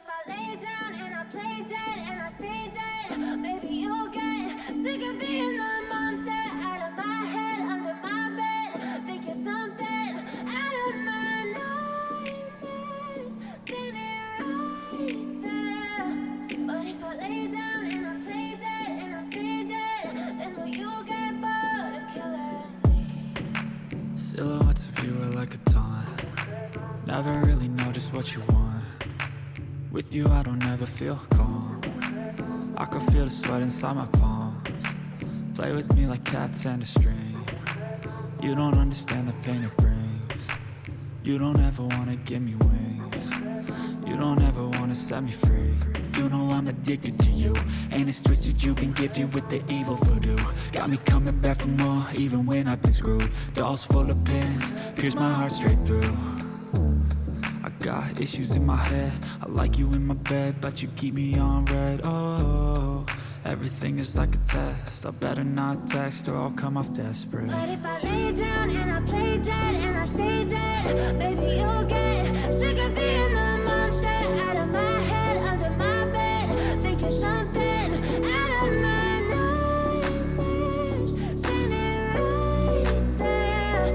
I lay down and I play dead and I stay dead, maybe you'll get sick of being the monster out of my head, under my bed. Think you're something out of my nightmares, standing right there. But if I lay down and I play dead and I stay dead, then will you get bored of killing me? Silhouettes of you are like a taunt. Never really know just what you want. With you I don't ever feel calm. I can feel the sweat inside my palms. Play with me like cats and a string. You don't understand the pain it brings. You don't ever wanna give me wings. You don't ever wanna set me free. You know I'm addicted to you, and it's twisted, you've been gifted with the evil voodoo. Got me coming back for more, even when I've been screwed. Dolls full of pins, pierce my heart straight through. I got issues in my head, I like you in my bed, but you keep me on red. Oh, everything is like a test, I better not text or I'll come off desperate. But if I lay down and I play dead and I stay dead, baby you'll get sick of being the monster out of my head, under my bed. Think you're something out of my nightmares, standing right there.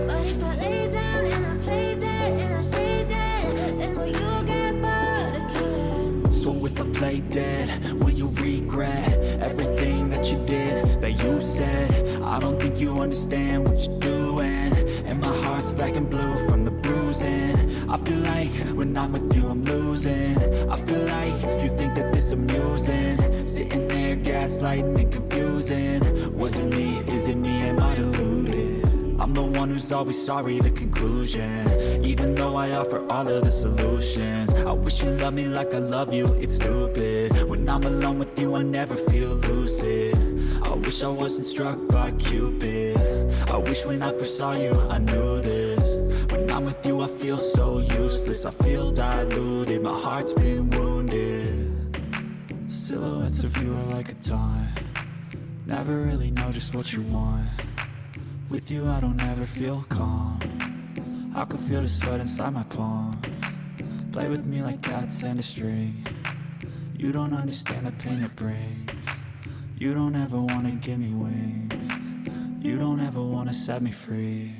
But if I lay down and I play dead and I stay dead, then will you get bored of killing me? So if I play dead, will you regret everything that you did, that you said? I don't think you understand what you're doing, and my heart's black and blue from the bruising. I feel like when I'm with you I'm losing. I feel like you think that this amusing, sitting there gaslighting and confusing. Was it me? Is it me? Am I deluded? I'm the one who's always sorry, the conclusion. Even though I offer all of the solutions, I wish you loved me like I love you, it's stupid. When I'm alone with you I never feel lucid. I wish I wasn't struck by Cupid. I wish when I first saw you I knew this. When I'm with you I feel so useless, I feel diluted, my heart's been wounded. Silhouettes of you are like a taunt. Never really know just what you want. With you I don't ever feel calm. I can feel the sweat inside my palms. Play with me like cats and a string. You don't understand the pain it brings. You don't ever wanna give me wings. You don't ever wanna set me free.